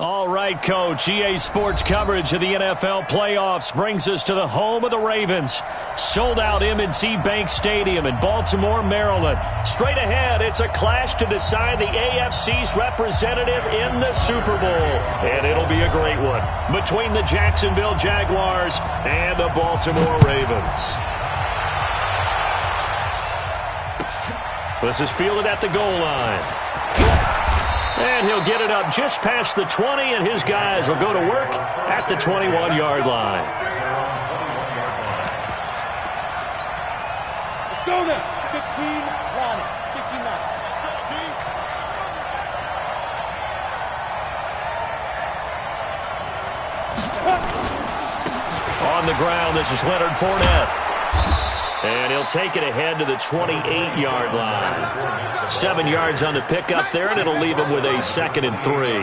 All right, Coach. EA Sports coverage of the NFL playoffs brings us to the home of the Ravens. Sold-out M&T Bank Stadium in Baltimore, Maryland. Straight ahead, it's a clash to decide the AFC's representative in the Super Bowl. And it'll be a great one between the Jacksonville Jaguars and the Baltimore Ravens. This is fielded at the goal line. And he'll get it up just past the 20, and his guys will go to work at the 21-yard line. Let's go now. 15-9. 15-9. On the ground, this is Leonard Fournette. And he'll take it ahead to the 28-yard line. 7 yards on the pickup there, and it'll leave him with a 2nd and 3.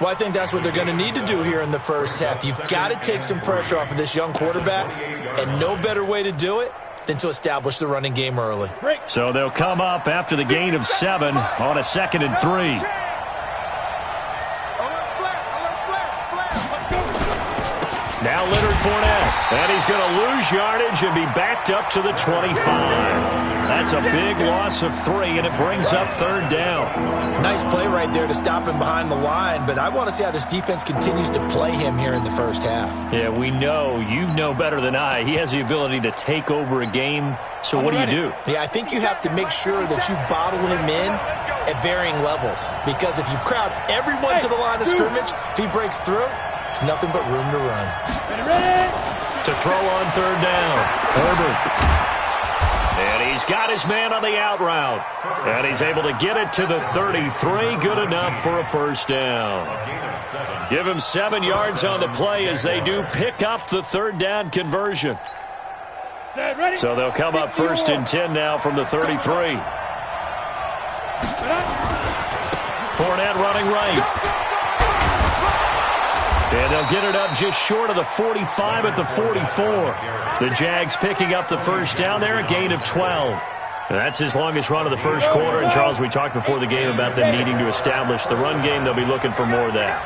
Well, I think that's what they're going to need to do here in the first half. You've got to take some pressure off of this young quarterback, and no better way to do it than to establish the running game early. So they'll come up after the gain of 7 on a 2nd and 3. Now Leonard Fournette, and he's going to lose yardage and be backed up to the 25. That's a big loss of 3, and it brings up 3rd down. Nice play right there to stop him behind the line, but I want to see how this defense continues to play him here in the first half. Yeah, we know. You know better than I. He has the ability to take over a game, so what do you do? Yeah, I think you have to make sure that you bottle him in at varying levels, because if you crowd everyone to the line of scrimmage, if he breaks through, there's nothing but room to run. To throw on 3rd down, Herbert. And he's got his man on the out route. And he's able to get it to the 33. Good enough for a 1st down. Give him 7 yards on the play as they do pick up the 3rd down conversion. So they'll come up 1st and 10 now from the 33. Fournette running right. And they'll get it up just short of the 45 at the 44. The Jags picking up the 1st down there, a gain of 12. And that's his longest run of the first quarter. And, Charles, we talked before the game about them needing to establish the run game. They'll be looking for more of that.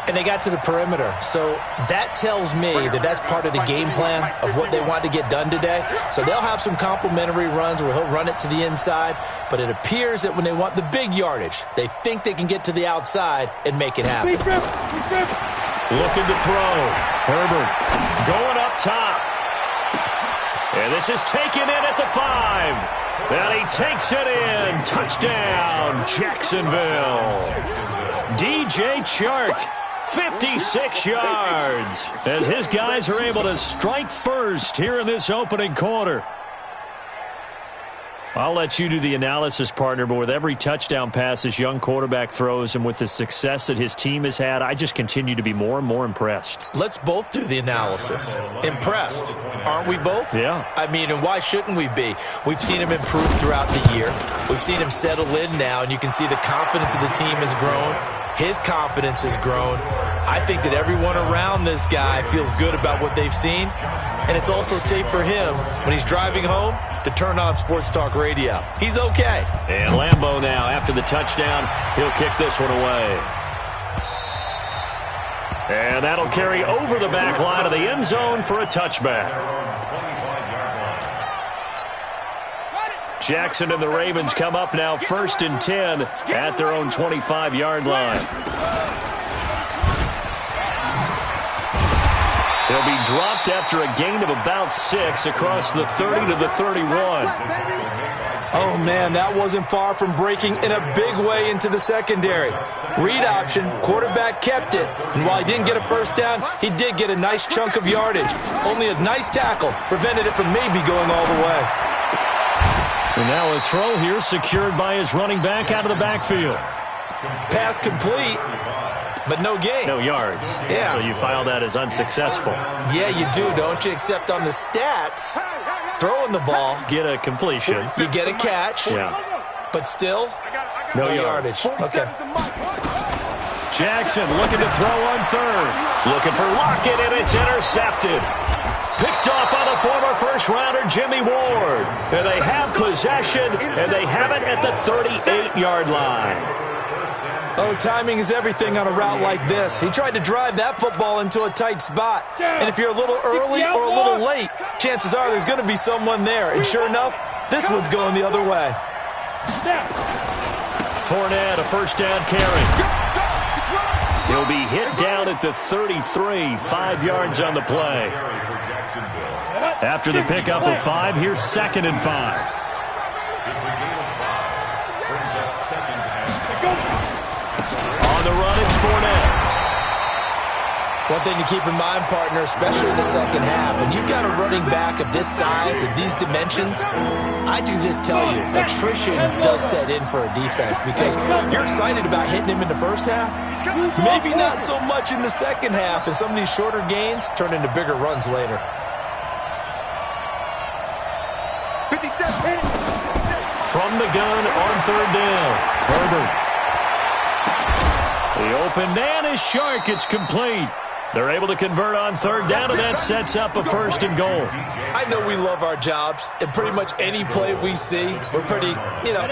And they got to the perimeter. So that tells me that that's part of the game plan of what they want to get done today. So they'll have some complementary runs where he'll run it to the inside. But it appears that when they want the big yardage, they think they can get to the outside and make it happen. Looking to throw. Herbert going up top. And this is taken in at the 5. And he takes it in. Touchdown, Jacksonville. DJ Chark, 56 yards. As his guys are able to strike first here in this opening quarter. I'll let you do the analysis, partner, but with every touchdown pass this young quarterback throws and with the success that his team has had, I just continue to be more and more impressed. Let's both do the analysis. Impressed, aren't we both? Yeah. I mean, and why shouldn't we be? We've seen him improve throughout the year. We've seen him settle in now, and you can see the confidence of the team has grown. His confidence has grown. I think that everyone around this guy feels good about what they've seen, and it's also safe for him when he's driving home to turn on Sports Talk Radio. He's okay. And Lambeau now, after the touchdown, he'll kick this one away. And that'll carry over the back line of the end zone for a touchback. Jackson and the Ravens come up now 1st and 10 at their own 25-yard line. They'll be dropped after a gain of about 6 across the 30 to the 31. Oh, man, that wasn't far from breaking in a big way into the secondary. Read option, quarterback kept it, and while he didn't get a 1st down, he did get a nice chunk of yardage. Only a nice tackle prevented it from maybe going all the way. And now a throw here secured by his running back out of the backfield. Pass complete, but no gain. No yards. Yeah. So you file that as unsuccessful. Yeah, you do, don't you? Except on the stats, throwing the ball. Get a completion. You get a catch. Yeah. But still, no yardage. Okay. Jackson looking to throw on 3rd. Looking for Lockett, and it's intercepted. Picked off by the former first-rounder Jimmy Ward. And they have possession, and they have it at the 38-yard line. Oh, timing is everything on a route like this. He tried to drive that football into a tight spot. And if you're a little early or a little late, chances are there's going to be someone there. And sure enough, this one's going the other way. Fournette, a first down carry. He'll be hit down at the 33, 5 yards on the play. After the pickup of 5, here's 2nd and 5. On the run, it's Fournette. One thing to keep in mind, partner, especially in the second half, when you've got a running back of this size, of these dimensions, I can just tell you, attrition does set in for a defense because you're excited about hitting him in the first half. Maybe not so much in the second half, and some of these shorter gains turn into bigger runs later. From the gun on 3rd down, Herbert. The open man is Shark. It's complete. They're able to convert on 3rd down, and that sets up a 1st and goal. I know we love our jobs, and pretty much any play we see, we're pretty,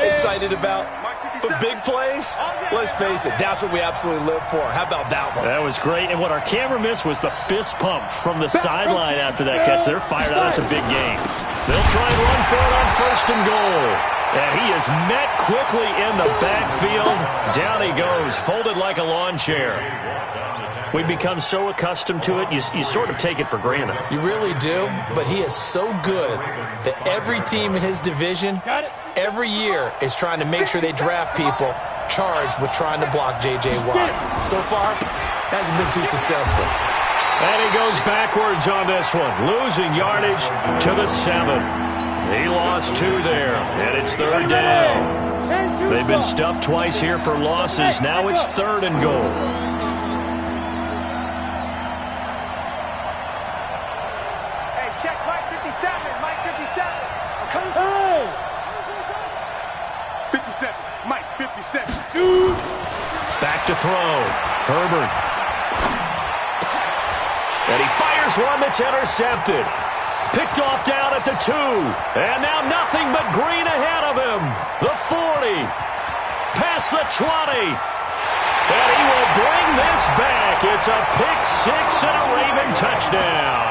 excited about. But big plays, let's face it, that's what we absolutely live for. How about that one? That was great, and what our camera missed was the fist pump from the sideline after that catch. They're fired out. That's a big game. They'll try and run for it on 1st and goal. And he is met quickly in the backfield. Down he goes, folded like a lawn chair. We become so accustomed to it, you sort of take it for granted. You really do, but he is so good that every team in his division, every year, is trying to make sure they draft people charged with trying to block J.J. Watt. So far, hasn't been too successful. And he goes backwards on this one, losing yardage to the 7. He lost 2 there, and it's 3rd down. They've been stuffed twice here for losses. Now it's 3rd and goal. Hey, check Mike 57. Mike 57. Hey! 57. Mike 57. Shoot! Back to throw. Herbert. And he fires one that's intercepted. Picked off down at the 2. And now nothing but green ahead of him. The 40. Past the 20. And he will bring this back. It's a pick 6 and a Raven touchdown.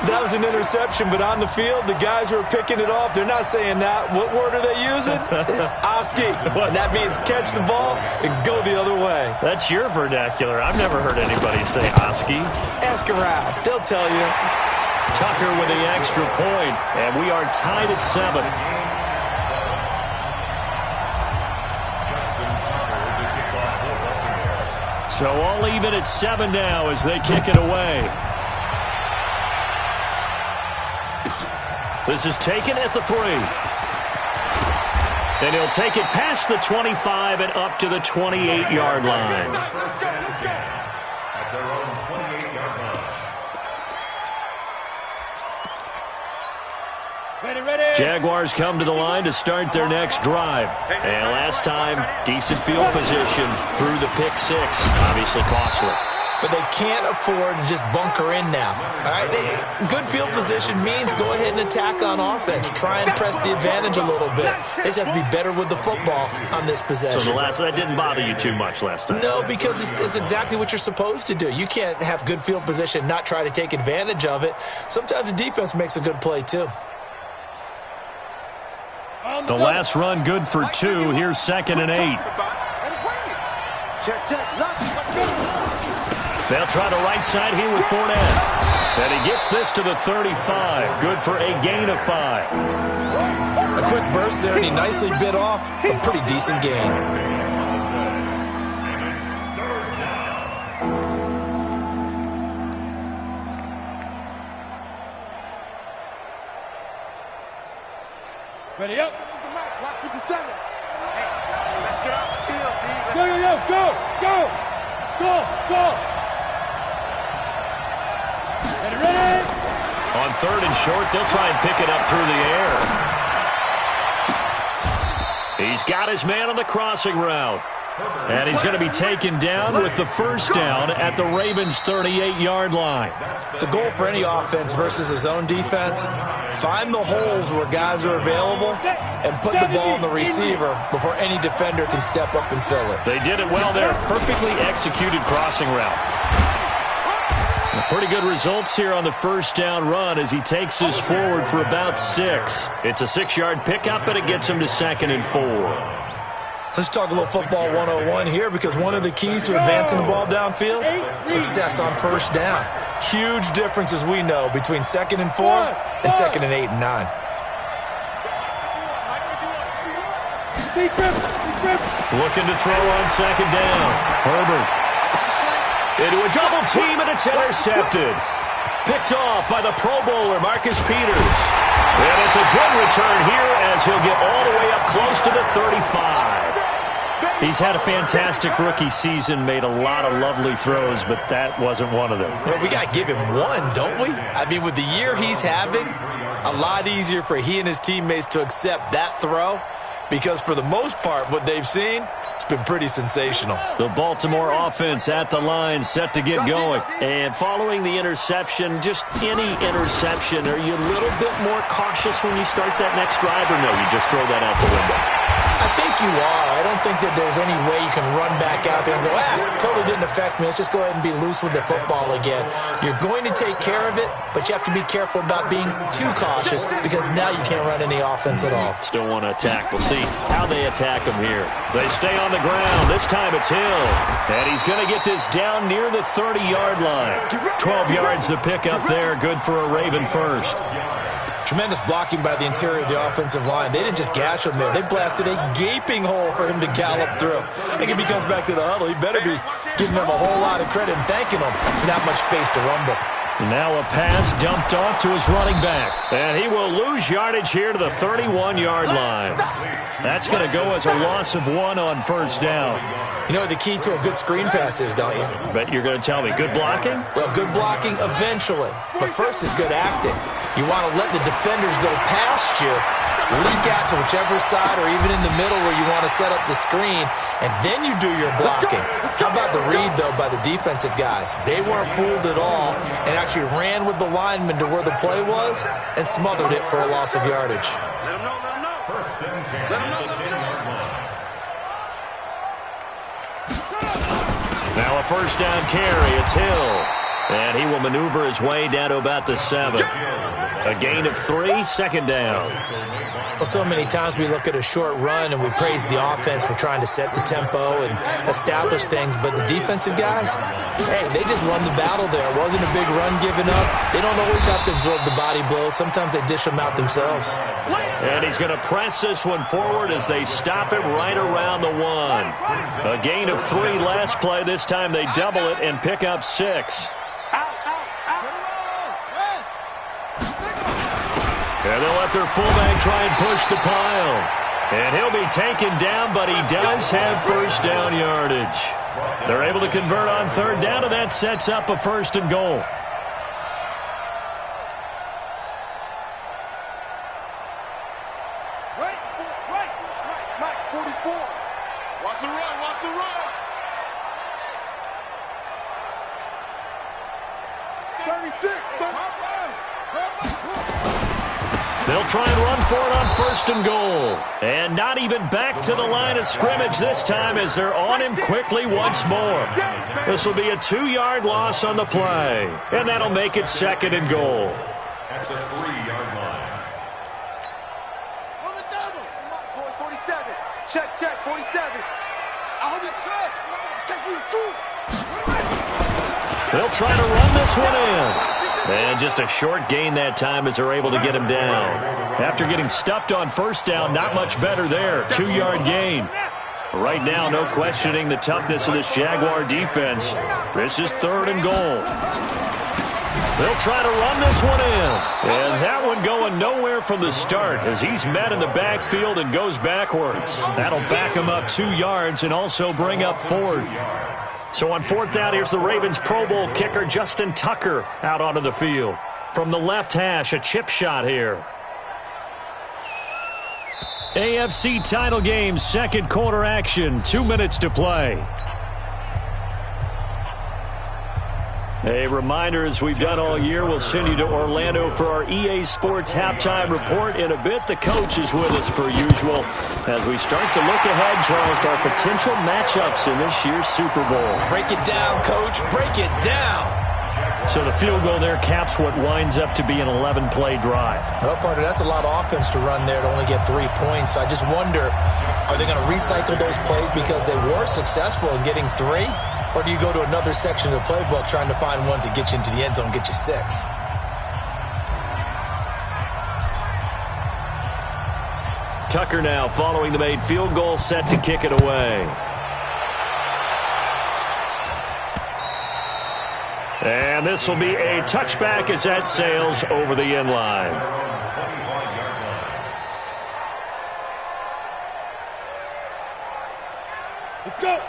That was an interception, but on the field, the guys who are picking it off, they're not saying that. What word are they using? It's Oski. And that means catch the ball and go the other way. That's your vernacular. I've never heard anybody say Oski. Ask around. They'll tell you. Tucker with the extra point, and we are tied at 7. So all even at 7 now as they kick it away. This is taken at the 3. And he'll take it past the 25 and up to the 28-yard line. Jaguars come to the line to start their next drive. And last time, decent field position through the pick 6. Obviously costly. But they can't afford to just bunker in now. All right, good field position means go ahead and attack on offense. Try and press the advantage a little bit. They just have to be better with the football on this possession. So that didn't bother you too much last time? No, because it's exactly what you're supposed to do. You can't have good field position, not try to take advantage of it. Sometimes the defense makes a good play too. The last run good for 2. Here's 2nd and 8. They'll try the right side here with Fournette. And he gets this to the 35. Good for a gain of 5. A quick burst there, and he nicely bit off a pretty decent gain. Ready up. Watch 57. Hey, let's get off the field, D. Go. Ready. On 3rd and short, they'll try and pick it up through the air. He's got his man on the crossing route. And he's going to be taken down with the first down at the Ravens' 38-yard line. The goal for any offense versus his own defense, find the holes where guys are available and put the ball on the receiver before any defender can step up and fill it. They did it well there. Perfectly executed crossing route. Pretty good results here on the first down run as he takes this forward for about 6. It's a 6-yard pickup, and it gets him to 2nd and 4. Let's talk a little football 101 here, because one of the keys to advancing the ball downfield, success on first down. Huge difference, as we know, between 2nd and 4 and 2nd and 8 and 9. Looking to throw on 2nd down. Herbert into a double team, and it's intercepted. Picked off by the Pro Bowler, Marcus Peters. And it's a good return here as he'll get all the way up close to the 35. He's had a fantastic rookie season, made a lot of lovely throws, but that wasn't one of them. Well, we got to give him one, don't we? I mean, with the year he's having, a lot easier for he and his teammates to accept that throw, because for the most part, what they've seen, it's been pretty sensational. The Baltimore offense at the line, set to get going. And following the interception, just any interception, are you a little bit more cautious when you start that next drive, or no, you just throw that out the window? I think you are. I don't think that there's any way you can run back out there and go, totally didn't affect me. Let's just go ahead and be loose with the football again. You're going to take care of it, but you have to be careful about being too cautious, because now you can't run any offense at all. Still want to attack. We'll see how they attack him here. They stay on the ground. This time it's Hill. And he's going to get this down near the 30-yard line. 12 yards the pickup there. Good for a Raven first. Tremendous blocking by the interior of the offensive line. They didn't just gash him there. They blasted a gaping hole for him to gallop through. I think if he comes back to the huddle, he better be giving them a whole lot of credit and thanking them for that much space to rumble. Now a pass dumped off to his running back. And he will lose yardage here to the 31-yard line. That's going to go as a loss of 1 on first down. You know what the key to a good screen pass is, don't you? Bet you're going to tell me. Good blocking? Well, good blocking eventually. But first is good acting. You want to let the defenders go past you, leak out to whichever side or even in the middle where you want to set up the screen, and then you do your blocking. How about the read, though, by the defensive guys? They weren't fooled at all and actually ran with the lineman to where the play was and smothered it for a loss of yardage. Let him know, let him know. First and 10. Let him know, let him know. Now a first down carry. It's Hill. And he will maneuver his way down to about the 7. A gain of 3, 2nd down. Well, so many times we look at a short run and we praise the offense for trying to set the tempo and establish things, but the defensive guys, hey, they just run the battle there. It wasn't a big run given up. They don't always have to absorb the body blows. Sometimes they dish them out themselves. And he's going to press this one forward as they stop him right around the 1. A gain of 3 last play. This time they double it and pick up 6. And they'll let their fullback try and push the pile. And he'll be taken down, but he does have first down yardage. They're able to convert on 3rd down, and that sets up a 1st and goal. Right, 44. Watch the run, watch the run. 36, 30. They'll try and run for it on 1st and goal. And not even back to the line of scrimmage this time as they're on him quickly once more. This will be a 2-yard loss on the play. And that'll make it 2nd and goal. At the 3-yard line. On the double. Come on, boy, 47. Check, 47. I hope you check. Check you, school. They'll try to run this one in. And just a short gain that time as they're able to get him down. After getting stuffed on 1st down, not much better there. 2-yard gain. Right now, no questioning the toughness of this Jaguar defense. This is 3rd and goal. They'll try to run this one in. And that one going nowhere from the start as he's met in the backfield and goes backwards. That'll back him up 2 yards and also bring up 4th. So on 4th down, here's the Ravens Pro Bowl kicker Justin Tucker out onto the field. From the left hash, a chip shot here. AFC title game, second quarter action, 2 minutes to play. A reminder, as we've done all year, we'll send you to Orlando for our EA Sports halftime report. In a bit, the coach is with us per usual as we start to look ahead, Charles, to our potential matchups in this year's Super Bowl. Break it down, Coach. Break it down. So the field goal there caps what winds up to be an 11-play drive. Well, partner, that's a lot of offense to run there to only get 3 points. I just wonder, are they going to recycle those plays because they were successful in getting 3? Or do you go to another section of the playbook trying to find ones that get you into the end zone, get you 6? Tucker now following the made field goal, set to kick it away. And this will be a touchback as that sails over the end line.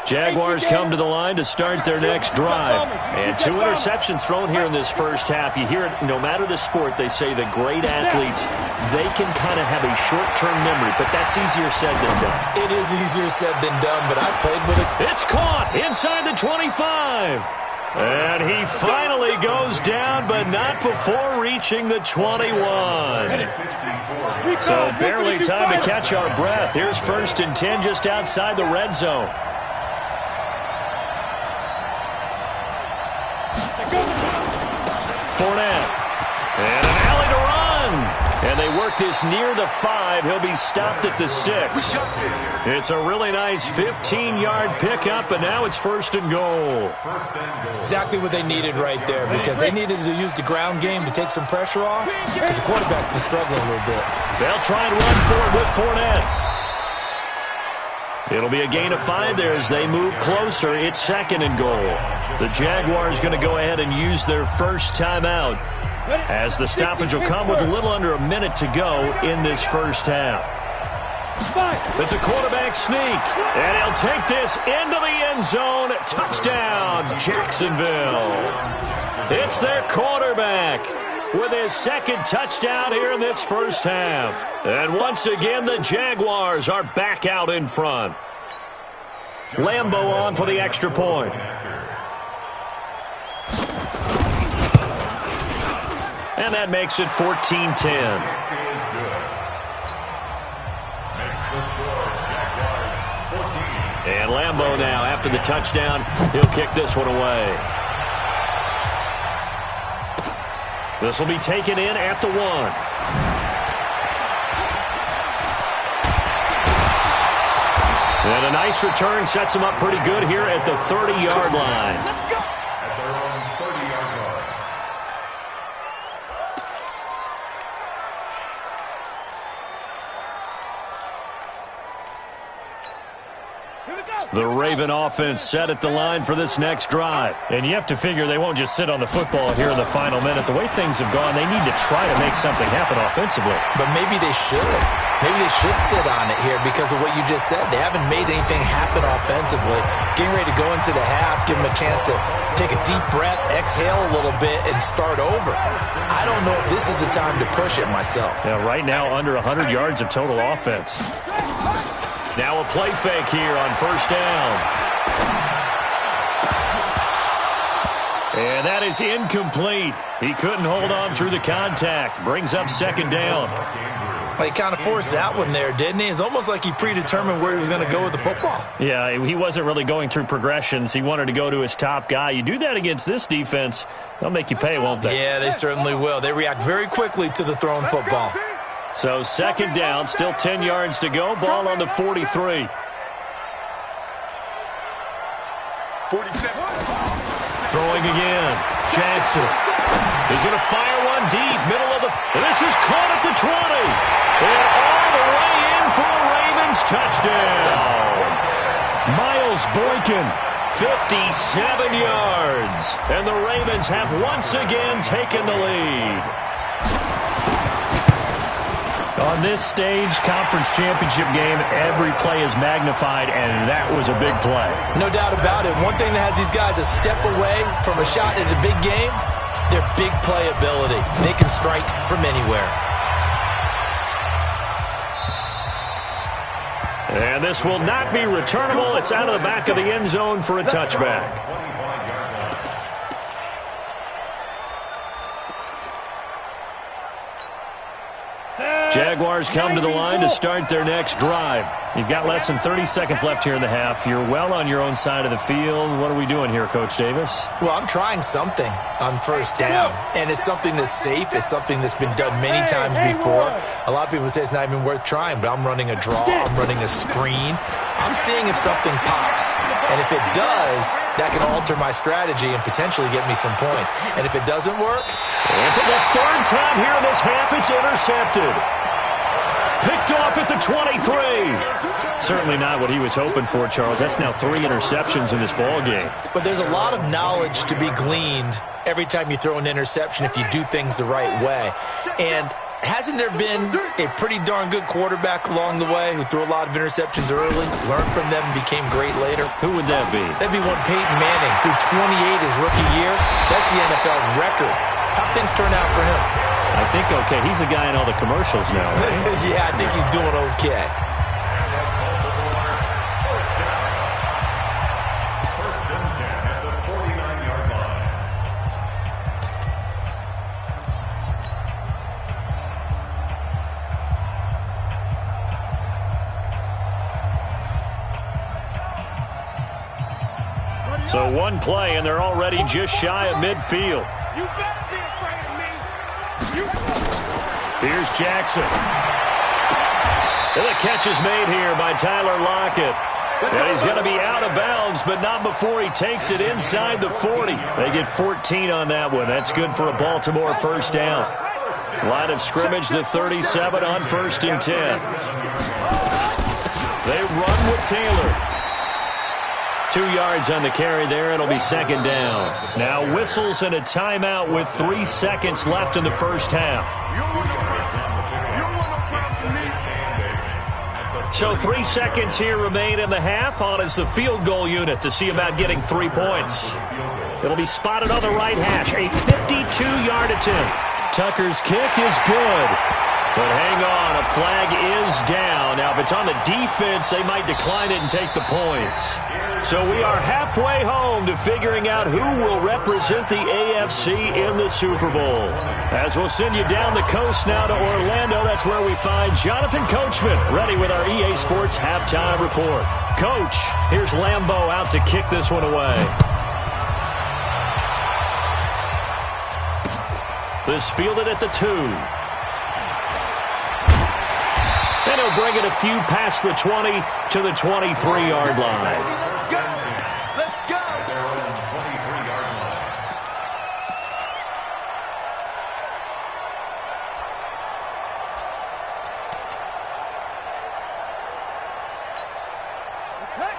Jaguars come to the line to start their next drive. And 2 interceptions thrown here in this first half. You hear it, no matter the sport, they say the great athletes, they can kind of have a short-term memory, but that's easier said than done. It is easier said than done, but I've played with it. It's caught inside the 25. And he finally goes down, but not before reaching the 21. So barely time to catch our breath. Here's 1st and 10 just outside the red zone. Fournette. And an alley to run. And they work this near the 5. He'll be stopped at the 6. It's a really nice 15-yard pickup, and now it's 1st and goal. Exactly what they needed right there, because they needed to use the ground game to take some pressure off, because the quarterback's been struggling a little bit. They'll try and run for it with Fournette. It'll be a gain of 5 there as they move closer. It's 2nd and goal. The Jaguars going to go ahead and use their first timeout as the stoppage will come with a little under a minute to go in this first half. It's a quarterback sneak, and he'll take this into the end zone. Touchdown, Jacksonville. It's their quarterback with his 2nd touchdown here in this first half. And once again, the Jaguars are back out in front. Lambeau on for the extra point. And that makes it 14-10. And Lambeau now, after the touchdown, he'll kick this one away. This will be taken in at the 1. And a nice return sets him up pretty good here at the 30-yard line. At their own 30-yard line. The Raven offense set at the line for this next drive. And you have to figure they won't just sit on the football here in the final minute. The way things have gone, they need to try to make something happen offensively. But maybe they should. Maybe they should sit on it here because of what you just said. They haven't made anything happen offensively. Getting ready to go into the half, give them a chance to take a deep breath, exhale a little bit, and start over. I don't know if this is the time to push it myself. Yeah, right now under 100 yards of total offense. Now a play fake here on 1st down. And that is incomplete. He couldn't hold on through the contact. Brings up 2nd down. Well, he kind of forced that one there, didn't he? It's almost like he predetermined where he was going to go with the football. Yeah, he wasn't really going through progressions. He wanted to go to his top guy. You do that against this defense, they'll make you pay, won't they? Yeah, they certainly will. They react very quickly to the thrown football. So 2nd down, still 10 yards to go. Ball on the 43. 47. Throwing again. Jackson. He's going to fire one deep. Middle of the... And this is caught at the 20. And all the way in for a Ravens touchdown. Miles Boykin, 57 yards. And the Ravens have once again taken the lead. On this stage, conference championship game, every play is magnified, and that was a big play. No doubt about it. One thing that has these guys a step away from a shot at a big game, their big playability. They can strike from anywhere. And this will not be returnable. It's out of the back of the end zone for a touchback. Jaguars come to the line to start their next drive. You've got less than 30 seconds left here in the half. You're well on your own side of the field. What are we doing here, Coach Davis? Well, I'm trying something on first down, and it's something that's safe. It's something that's been done many times before. A lot of people say it's not even worth trying, but I'm running a draw. I'm running a screen. I'm seeing if something pops, and if it does, that can alter my strategy and potentially get me some points. And if it doesn't work, and for the third time here in this half, it's intercepted. Picked off at the 23. Certainly not what he was hoping for, Charles. That's now 3 interceptions in this ball game. But there's a lot of knowledge to be gleaned every time you throw an interception if you do things the right way. And hasn't there been a pretty darn good quarterback along the way who threw a lot of interceptions early, learned from them, and became great later? Who would that be? That'd be one Peyton Manning. Threw 28 his rookie year. That's the NFL record. How'd things turn out for him? I think okay. He's a guy in all the commercials now, right? Yeah, I think he's doing okay. First and 10 at the 49-yard line. So one play, and they're already just shy of midfield. You better be afraid of me. Here's Jackson. And the catch is made here by Tyler Lockett. And he's going to be out of bounds, but not before he takes it inside the 40. They get 14 on that one. That's good for a Baltimore first down. Line of scrimmage, the 37 on 1st and 10. They run with Taylor. 2 yards on the carry there. It'll be second down. Now whistles and a timeout with 3 seconds left in the first half. So 3 seconds here remain in the half. On is the field goal unit to see about getting 3 points. It'll be spotted on the right hash. A 52-yard attempt. Tucker's kick is good. But hang on, a flag is down. Now, if it's on the defense, they might decline it and take the points. So we are halfway home to figuring out who will represent the AFC in the Super Bowl. As we'll send you down the coast now to Orlando, that's where we find Jonathan Coachman ready with our EA Sports Halftime Report. Coach, here's Lambeau out to kick this one away. This fielded at the 2. And he'll bring it a few past the 20 to the 23-yard line. Let's go. Their own 23-yard line.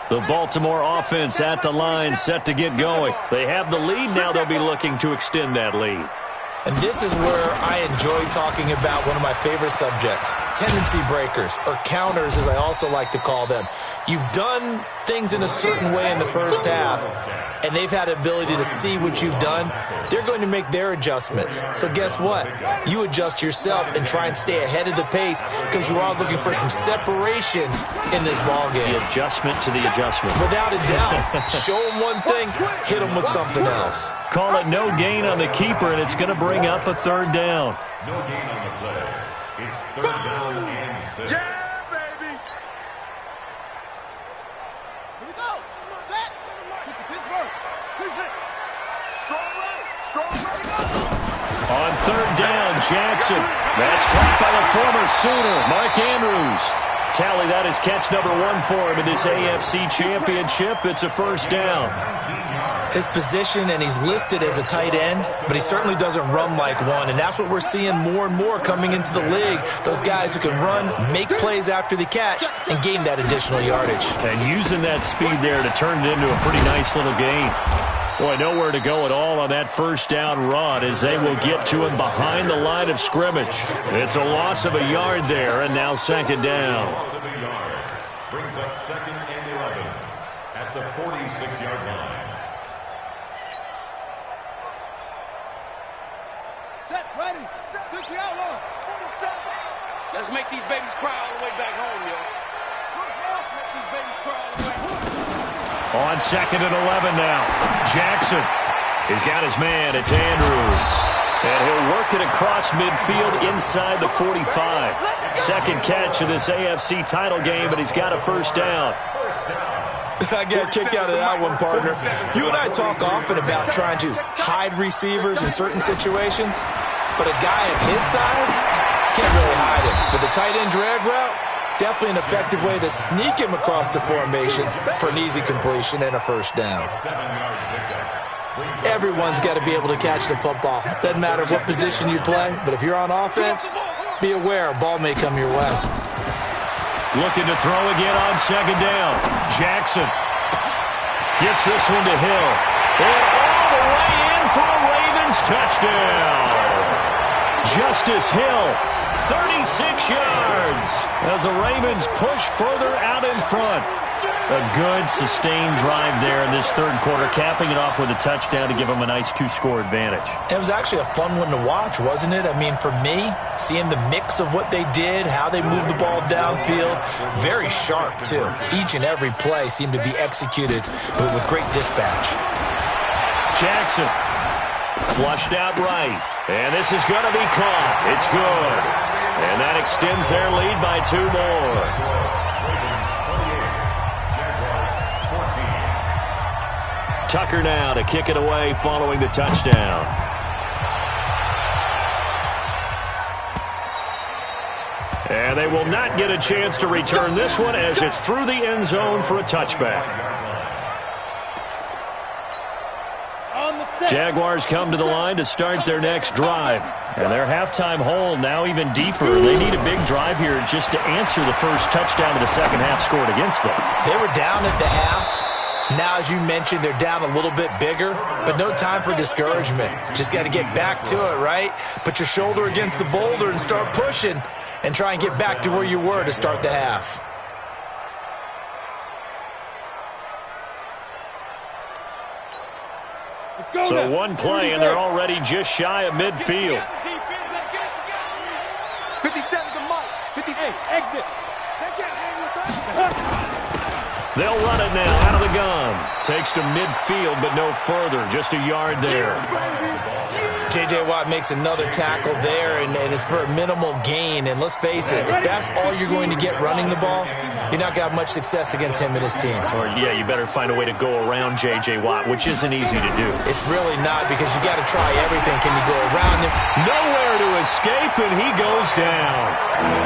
The Baltimore offense at the line, set to get going. They have the lead. Now they'll be looking to extend that lead. And this is where I enjoy talking about one of my favorite subjects, tendency breakers, or counters as I also like to call them. You've done things in a certain way in the first half, and they've had the ability to see what you've done. They're going to make their adjustments. So guess what? You adjust yourself and try and stay ahead of the pace because you are looking for some separation in this ballgame. The adjustment to the adjustment. Without a doubt. Show them one thing, hit them with something else. Call it no gain on the keeper, and it's going to bring up a third down. No gain on the play. It's third down and 6. Yeah, baby. Here we go. Set. Kick to Pittsburgh. Keeps it. Strong right. Strong right. Go. On third down, Jackson. That's caught by the former Sooner, Mark Andrews. Tally, that is catch number 1 for him in this AFC Championship. It's a first down. His position, and he's listed as a tight end, but he certainly doesn't run like one, and that's what we're seeing more and more coming into the league. Those guys who can run, make plays after the catch, and gain that additional yardage. And using that speed there to turn it into a pretty nice little gain. Boy, nowhere to go at all on that first down run as they will get to him behind the line of scrimmage. It's a loss of a yard there, and now second down. Loss of a yard. Brings up second and 11 at the 46-yard line. Set. Ready. 60 outlaw. 47. Let's make these babies cry all the way back home, yo. Switch off. On 2nd and 11 now. Jackson. He's got his man. It's Andrews. And he'll work it across midfield inside the 45. Second catch of this AFC title game, but he's got a first down. I got a kick out of that one, partner. You and I talk often about trying to hide receivers in certain situations, but a guy of his size can't really hide him. With the tight end drag route, definitely an effective way to sneak him across the formation for an easy completion and a first down. Everyone's got to be able to catch the football. Doesn't matter what position you play, but if you're on offense, be aware a ball may come your way. Looking to throw again on 2nd down. Jackson gets this one to Hill. And all the way in for a Ravens touchdown. Justice Hill, 36 yards as the Ravens push further out in front. A good, sustained drive there in this third quarter, capping it off with a touchdown to give them a nice 2-score advantage. It was actually a fun one to watch, wasn't it? I mean, for me, seeing the mix of what they did, how they moved the ball downfield, very sharp, too. Each and every play seemed to be executed with great dispatch. Jackson flushed out right, and this is going to be caught. It's good. And that extends their lead by 2 more. Tucker now to kick it away following the touchdown. And they will not get a chance to return this one as it's through the end zone for a touchback. Jaguars come to the line to start their next drive. And their halftime hole now even deeper. They need a big drive here just to answer the first touchdown of the second half scored against them. They were down at the half. Now, as you mentioned, they're down a little bit bigger, but no time for discouragement. Just got to get back to it, right? Put your shoulder against the boulder and start pushing and try and get back to where you were to start the half. So one play, and they're already just shy of midfield. 57 to Mike. 58. Exit. They'll run it now out of the gun. Takes to midfield, but no further. Just a yard there. J.J. Watt makes another tackle there, and it's for a minimal gain. And let's face it, if that's all you're going to get running the ball, you're not going to have much success against him and his team. Or, yeah, you better find a way to go around J.J. Watt, which isn't easy to do. It's really not, because you got to try everything. Can you go around him? Nowhere to escape, and he goes down.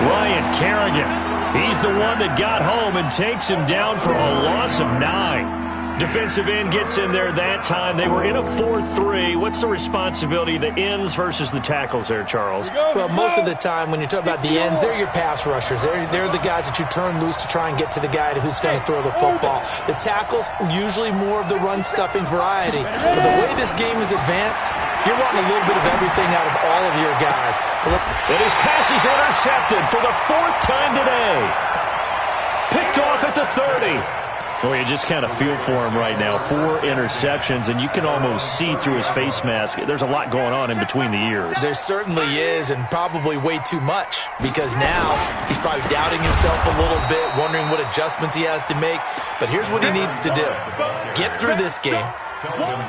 Ryan Kerrigan. He's the one that got home and takes him down for a loss of 9. Defensive end gets in there that time. They were in a 4-3. What's the responsibility of the ends versus the tackles there, Charles? Well, most of the time when you talk about the ends, they're your pass rushers. They're the guys that you turn loose to try and get to the guy who's going to throw the football. The tackles, usually more of the run-stuffing variety. But the way this game is advanced, you're wanting a little bit of everything out of all of your guys. And his pass is intercepted for the 4th time today. Picked off at the 30. Well, you just kind of feel for him right now. 4 interceptions, and you can almost see through his face mask. There's a lot going on in between the ears. There certainly is, and probably way too much, because now he's probably doubting himself a little bit, wondering what adjustments he has to make. But here's what he needs to do. Get through this game.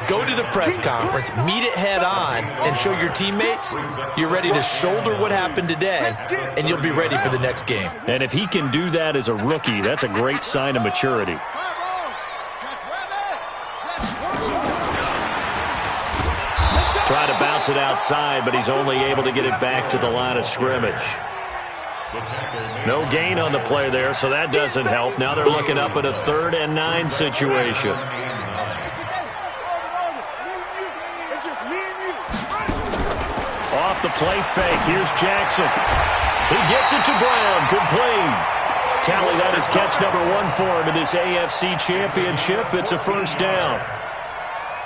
Go to the press conference, meet it head on, and show your teammates you're ready to shoulder what happened today, and you'll be ready for the next game. And if he can do that as a rookie, that's a great sign of maturity. Trying to bounce it outside, but he's only able to get it back to the line of scrimmage. No gain on the play there, so that doesn't help. Now they're looking up at a 3rd and 9 situation. Off the play fake. Here's Jackson. He gets it to Brown. Complete. Tally that is catch number 1 for him in this AFC Championship. It's a first down.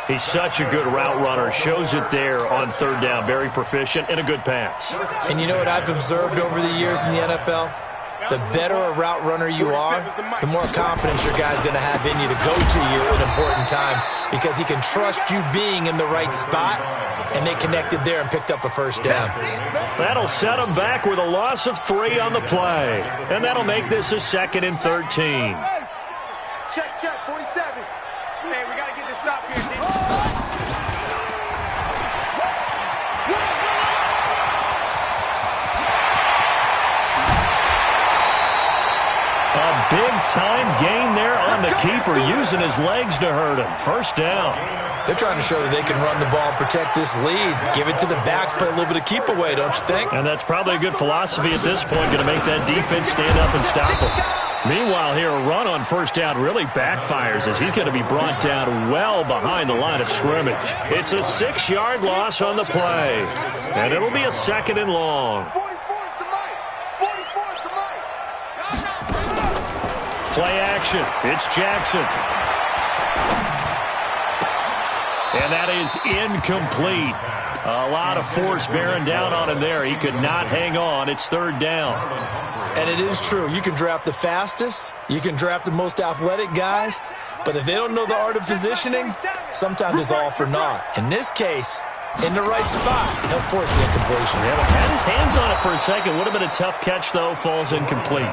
He's such a good route runner. Shows it there on 3rd down. Very proficient and a good pass. And you know what I've observed over the years in the NFL? The better a route runner you are, the more confidence your guy's going to have in you to go to you at important times, because he can trust you being in the right spot, and they connected there and picked up a first down. That'll set them back with a loss of 3 on the play, and that'll make this a 2nd and 13. Check, 47. Hey, we got to get this stop here, D. A big-time gain there on the keeper, using his legs to hurt him. First down. They're trying to show that they can run the ball and protect this lead. Give it to the backs, play a little bit of keep away, don't you think? And that's probably a good philosophy at this point, going to make that defense stand up and stop him. Meanwhile, here, a run on first down really backfires as he's going to be brought down well behind the line of scrimmage. It's a 6-yard loss on the play, and it'll be a 2nd and long. 44's the mic. 44's the mic. Play action. It's Jackson. And that is incomplete. A lot of force bearing down on him there. He could not hang on. It's 3rd down. And it is true. You can draft the fastest. You can draft the most athletic guys. But if they don't know the art of positioning, sometimes it's all for naught. In this case, in the right spot, he'll force the incompletion. Yeah, but had his hands on it for a second. Would have been a tough catch, though. Falls incomplete.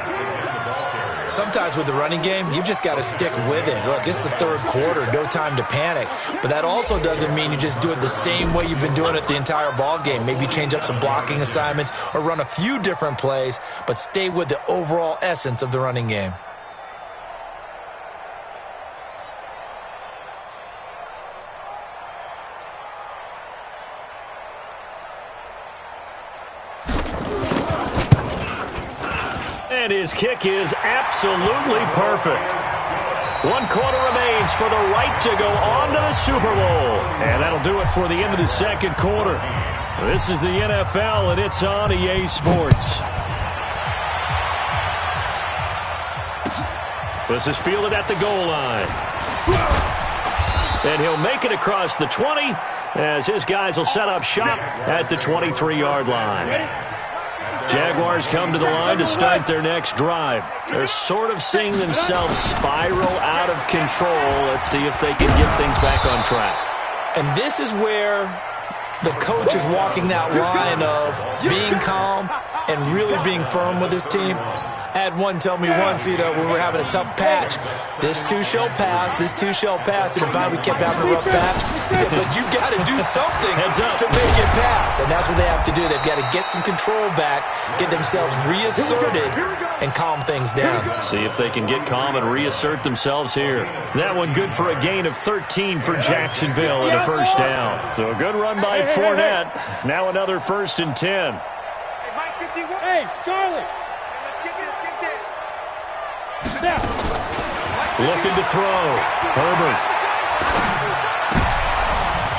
Sometimes with the running game, you've just got to stick with it. Look, it's the 3rd quarter, no time to panic. But that also doesn't mean you just do it the same way you've been doing it the entire ball game. Maybe change up some blocking assignments or run a few different plays, but stay with the overall essence of the running game. And his kick is absolutely perfect. 1 quarter remains for the right to go on to the Super Bowl. And that'll do it for the end of the 2nd quarter. This is the NFL, and it's on EA Sports. This is fielded at the goal line. And he'll make it across the 20 as his guys will set up shop at the 23-yard line. Jaguars come to the line to start their next drive. They're sort of seeing themselves spiral out of control. Let's see if they can get things back on track. And this is where the coach is walking that line of being calm and really being firm with his team. I had one tell me once, when we were having a tough patch, this too shall pass, this too shall pass, and finally we kept having a rough patch. He said, but you got to do something to make it pass, and that's what they have to do. They've got to get some control back, get themselves reasserted, and calm things down. See if they can get calm and reassert themselves here. That one good for a gain of 13 for Jacksonville and a first down. So a good run by Fournette. Now another 1st and 10. Hey, Mike 51. Hey, Charlie. Looking to throw. Herbert.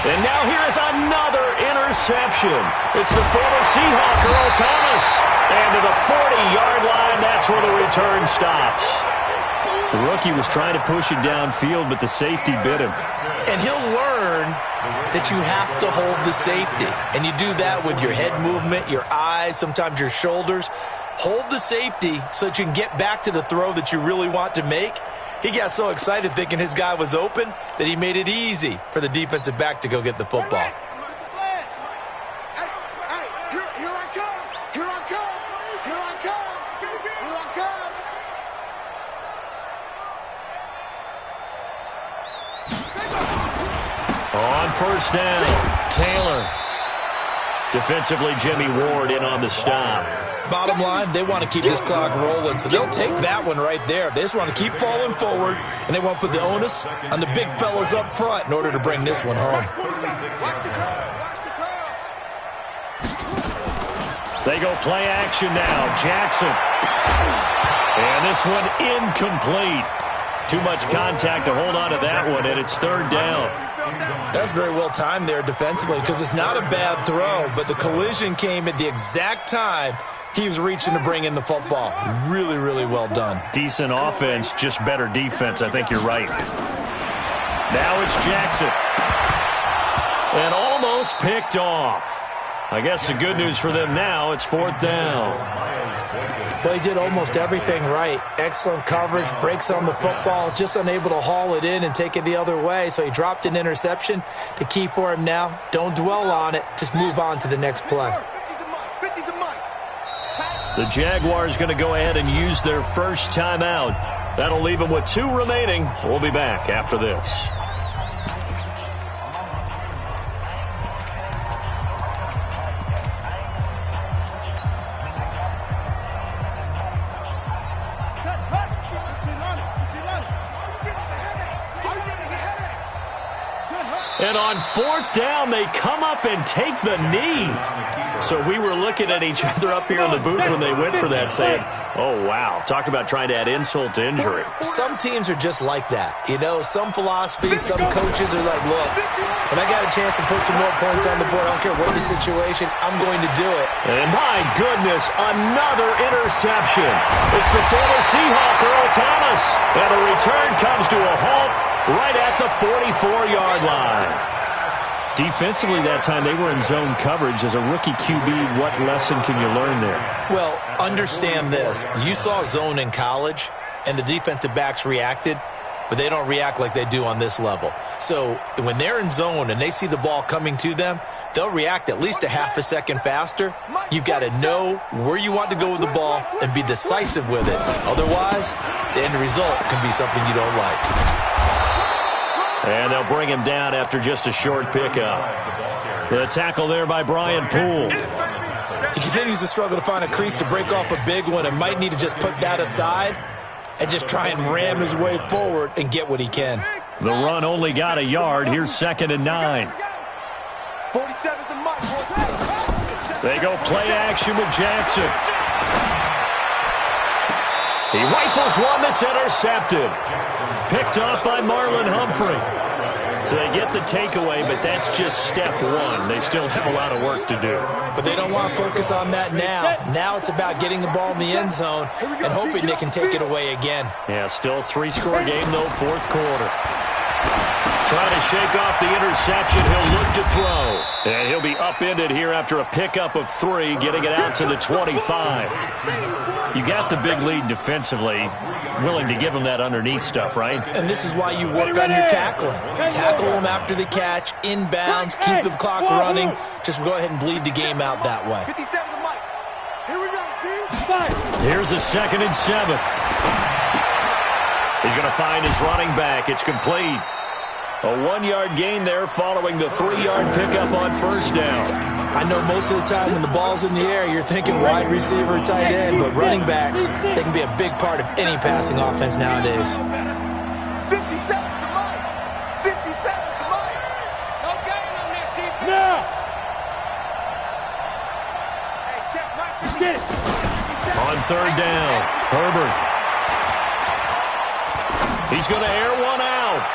And now here is another interception. It's the former Seahawk, Earl Thomas. And to the 40-yard line, that's where the return stops. The rookie was trying to push it downfield, but the safety bit him. And he'll learn that you have to hold the safety. And you do that with your head movement, your eyes, sometimes your shoulders. Hold the safety so that you can get back to the throw that you really want to make. He got so excited thinking his guy was open that he made it easy for the defensive back to go get the football. Hey, here I come. Here I come. Here I come. Here I come. On first down, Taylor. Defensively, Jimmy Ward in on the stop. Bottom line, they want to keep this clock rolling, so they'll take that one right there. They just want to keep falling forward, and they want to put the onus on the big fellas up front in order to bring this one home. They go play action now. Jackson. And this one incomplete. Too much contact to hold on to that one, and it's 3rd down. That's very well timed there defensively because it's not a bad throw, but the collision came at the exact time he was reaching to bring in the football. Really, really well done. Decent offense, just better defense. I think you're right. Now it's Jackson. And almost picked off. I guess the good news for them now, it's 4th down. Well, he did almost everything right. Excellent coverage, breaks on the football, just unable to haul it in and take it the other way. So he dropped an interception. The key for him now, don't dwell on it. Just move on to the next play. The Jaguars going to go ahead and use their first timeout. That'll leave him with 2 remaining. We'll be back after this. And on 4th down, they come up and take the knee. So we were looking at each other up here in the booth when they went for that, saying, oh, wow. Talk about trying to add insult to injury. Some teams are just like that. You know, some philosophies, some coaches are like, look, when I got a chance to put some more points on the board, I don't care what the situation, I'm going to do it. And my goodness, another interception. It's the former Seahawk, Earl Thomas. And the return comes to a halt right at the 44-yard line. Defensively that time, they were in zone coverage. As a rookie QB, what lesson can you learn there? Well, understand this. You saw zone in college, and the defensive backs reacted, but they don't react like they do on this level. So when they're in zone and they see the ball coming to them, they'll react at least a half a second faster. You've got to know where you want to go with the ball and be decisive with it. Otherwise, the end result can be something you don't like. And they'll bring him down after just a short pickup. The tackle there by Brian Poole. He continues to struggle to find a crease to break off a big one and might need to just put that aside and just try and ram his way forward and get what he can. The run only got a yard. Here's 2nd and 9. They go play action with Jackson. He rifles one that's intercepted. Picked off by Marlon Humphrey. So they get the takeaway, but that's just step 1. They still have a lot of work to do. But they don't want to focus on that now. Now it's about getting the ball in the end zone and hoping they can take it away again. Yeah, still 3-score game, though, 4th quarter. Trying to shake off the interception. He'll look to throw. And he'll be upended here after a pickup of 3, getting it out to the 25. You got the big lead defensively. Willing to give him that underneath stuff, right? And this is why you work on your tackling. Tackle them after the catch, inbounds, keep the clock running. Just go ahead and bleed the game out that way. Here's a 2nd and 7. He's going to find his running back. It's complete. A 1-yard gain there following the 3-yard pickup on 1st down. I know most of the time when the ball's in the air, you're thinking wide receiver, tight end, but running backs, they can be a big part of any passing offense nowadays. 57 to Mike. 57 to Mike. No gain on this defense. Now. Hey, check Mike. Get it. On 3rd down, Herbert. He's going to air one out.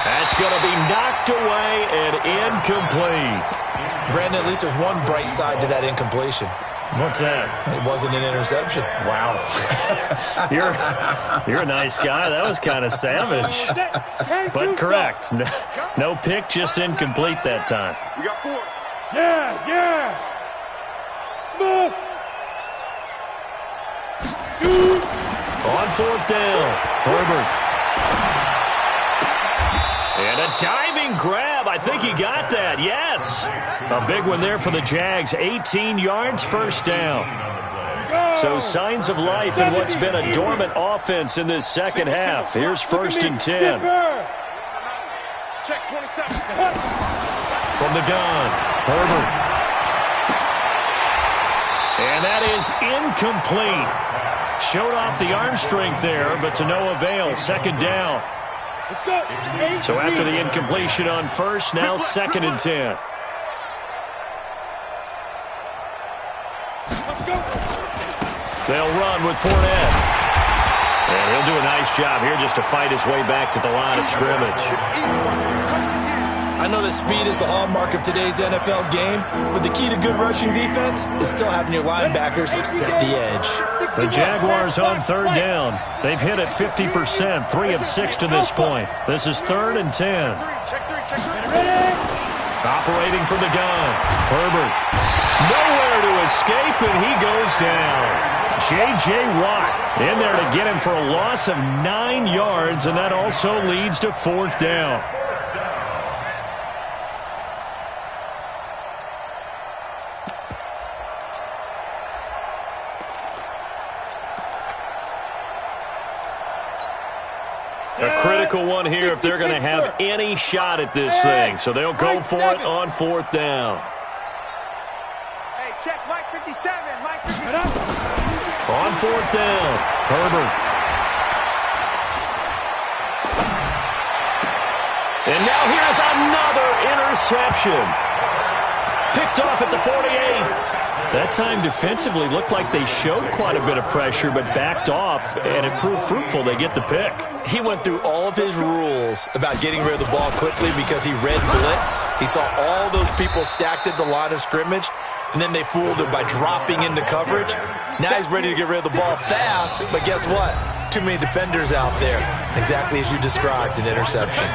That's going to be knocked away and incomplete. Brandon, at least there's one bright side to that incompletion. What's that? It wasn't an interception. Wow. You're a nice guy. That was kind of savage. But correct. No pick, just incomplete that time. We got 4. Yeah. Smith. Shoot. On 4th down, Herbert. And a diving grab. I think he got that. Yes. A big one there for the Jags. 18 yards, 1st down. So signs of life in what's been a dormant offense in this second half. Here's 1st and 10. Check 27. From the gun, Herbert. And that is incomplete. Showed off the arm strength there, but to no avail. 2nd down. So after the incompletion on 1st, now 2nd and 10. They'll run with Fournette. And he'll do a nice job here just to fight his way back to the line of scrimmage. I know that speed is the hallmark of today's NFL game, but the key to good rushing defense is still having your linebackers set the edge. The Jaguars on 3rd down. They've hit it 50%, 3 of 6 to this point. This is 3rd and 10. Operating from the gun, Herbert. Nowhere to escape, and he goes down. J.J. Watt in there to get him for a loss of 9 yards, and that also leads to 4th down. A critical one here if they're going to have any shot at this thing. So they'll go for it on 4th down. Hey, check Mike 57. Mike 57. On 4th down, Herbert. And now here's another interception. Picked off at the 48. That time defensively looked like they showed quite a bit of pressure, but backed off, and it proved fruitful. They get the pick. He went through all of his rules about getting rid of the ball quickly because he read blitz. He saw all those people stacked at the line of scrimmage, and then they fooled him by dropping into coverage. Now he's ready to get rid of the ball fast, but guess what? Too many defenders out there. Exactly as you described, an interception.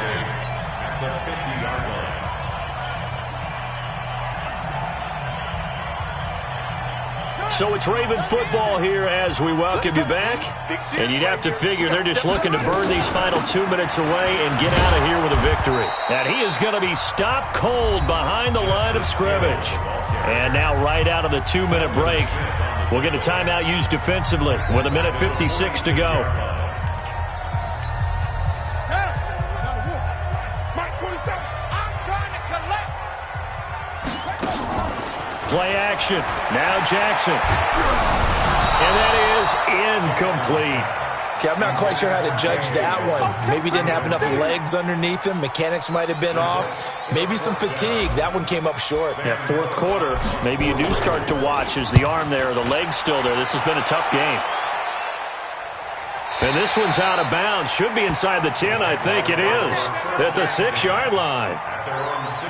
So it's Raven football here as we welcome you back. And you'd have to figure they're just looking to burn these final 2 minutes away and get out of here with a victory. And he is going to be stopped cold behind the line of scrimmage. And now right out of the 2-minute break, we'll get a timeout used defensively with 1:56 to go. Play action. Now Jackson. And that is incomplete. Okay, I'm not quite sure how to judge that one. Maybe didn't have enough legs underneath him. Mechanics might have been off. Maybe some fatigue. That one came up short. Yeah, 4th quarter, maybe you do start to watch as the arm there, the leg's still there. This has been a tough game. And this one's out of bounds. Should be inside the 10, I think it is. At the 6-yard line.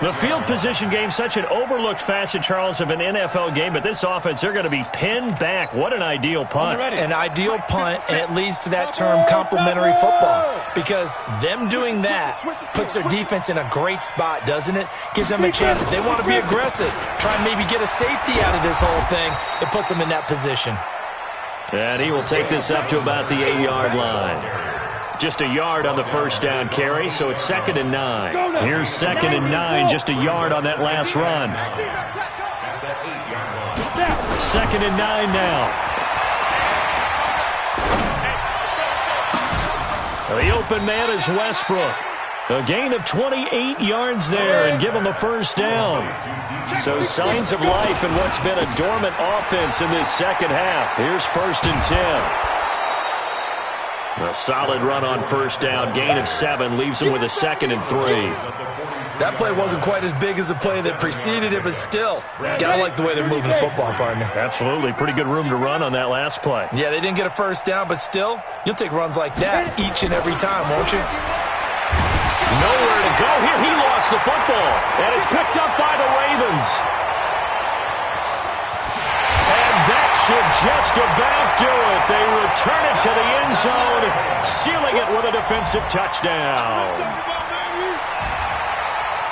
The field position game, such an overlooked facet, Charles, of an NFL game, but this offense, they're going to be pinned back. What an ideal punt. An ideal punt, and it leads to that term complementary football, because them doing that puts their defense in a great spot, doesn't it? Gives them a chance. If they want to be aggressive, try and maybe get a safety out of this whole thing, it puts them in that position. And he will take this up to about the 8-yard line. Just a yard on the first down carry, so it's 2nd and 9. Here's 2nd and 9, just a yard on that last run. 2nd and 9 now. The open man is Westbrook. A gain of 28 yards there and give him a first down. So signs of life in what's been a dormant offense in this second half. Here's 1st and 10. A solid run on first down. Gain of 7 leaves him with a 2nd and 3. That play wasn't quite as big as the play that preceded it, but still, gotta like the way they're moving the football, partner. Absolutely. Pretty good room to run on that last play. Yeah, they didn't get a first down, but still, you'll take runs like that each and every time, won't you? Nowhere to go here. He lost the football, and it's picked up by the Ravens. And that should just about do it. They return it to the end zone, sealing it with a defensive touchdown.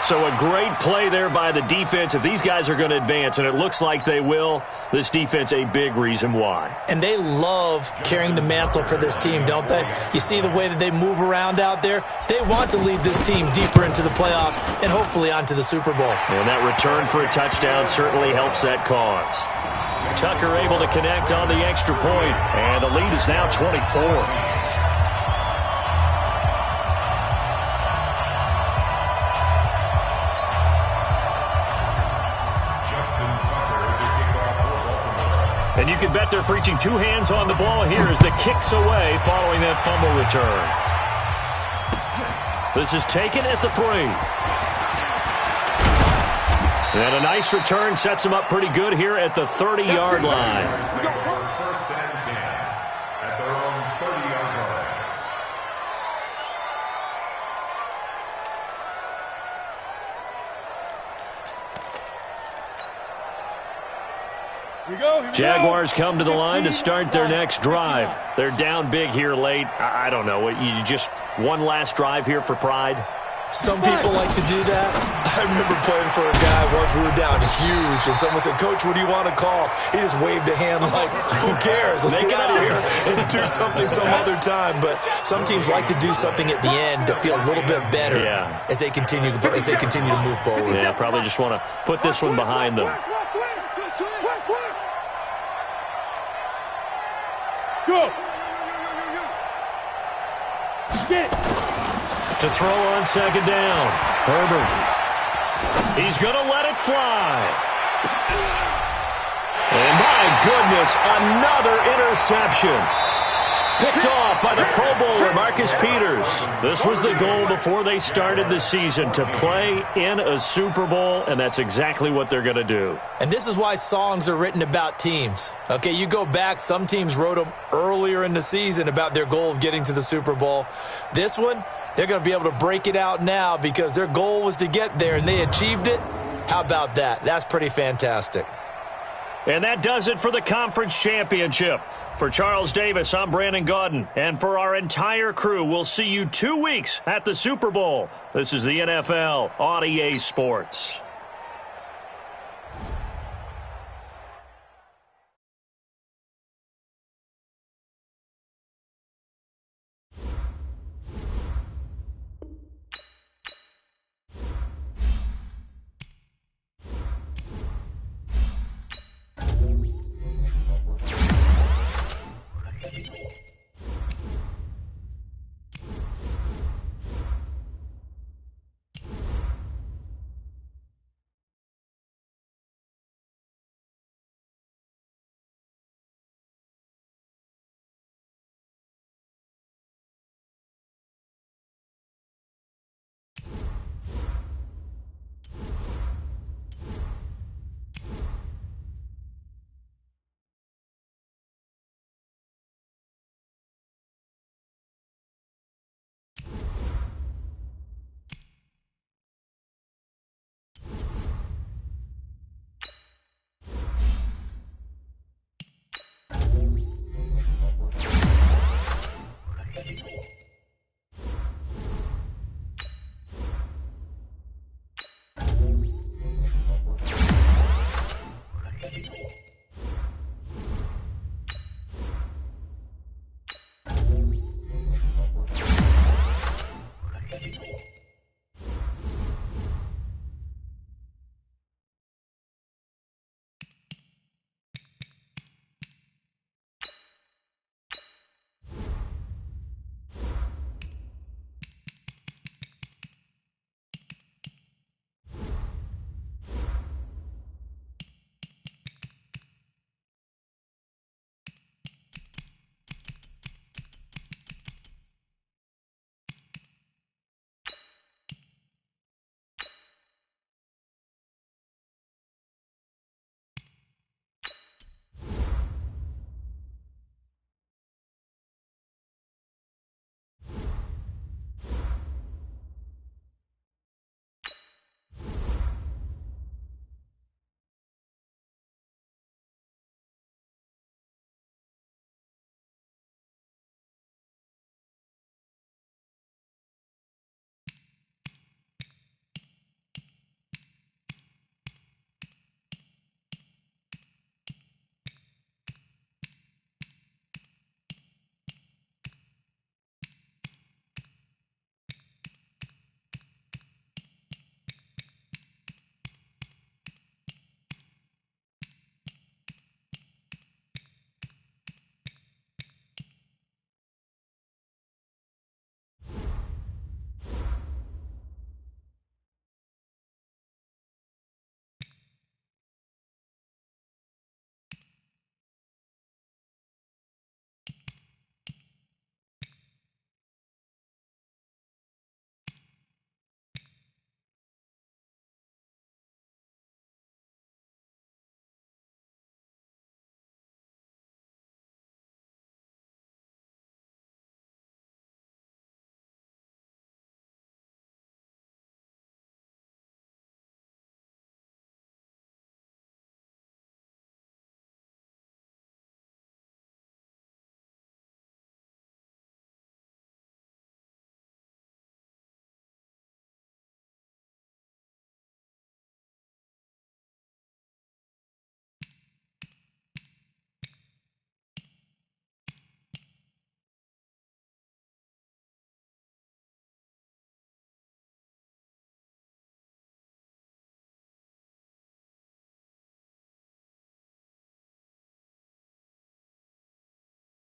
So a great play there by the defense. If these guys are going to advance, and it looks like they will, this defense a big reason why. And they love carrying the mantle for this team, don't they? You see the way that they move around out there? They want to lead this team deeper into the playoffs and hopefully onto the Super Bowl. And that return for a touchdown certainly helps that cause. Tucker able to connect on the extra point, and the lead is now 24. And you can bet they're preaching 2 hands on the ball here as the kick's away following that fumble return. This is taken at the 3. And a nice return sets them up pretty good here at the 30-yard line. First and 10 at their own 30-yard line. Jaguars come to the line to start their next drive. They're down big here late. I don't know. You just one last drive here for pride? Some people like to do that. I remember playing for a guy once. We were down huge, and someone said, "Coach, what do you want to call?" He just waved a hand like, "Who cares? Let's get out of here and do something some other time." But some teams like to do something at the end to feel a little bit better as they continue to move forward. Yeah, probably just want to put this one behind them. Go. it. To throw on second down. Herbert. He's going to let it fly. And my goodness, another interception. Picked off by the Pro Bowler, Marcus Peters. This was the goal before they started the season, to play in a Super Bowl, and that's exactly what they're going to do. And this is why songs are written about teams. Okay, you go back, some teams wrote them earlier in the season about their goal of getting to the Super Bowl. This one, they're going to be able to break it out now because their goal was to get there, and they achieved it. How about that? That's pretty fantastic. And that does it for the conference championship. For Charles Davis, I'm Brandon Gaudin. And for our entire crew, we'll see you 2 weeks at the Super Bowl. This is the NFL on EA Sports.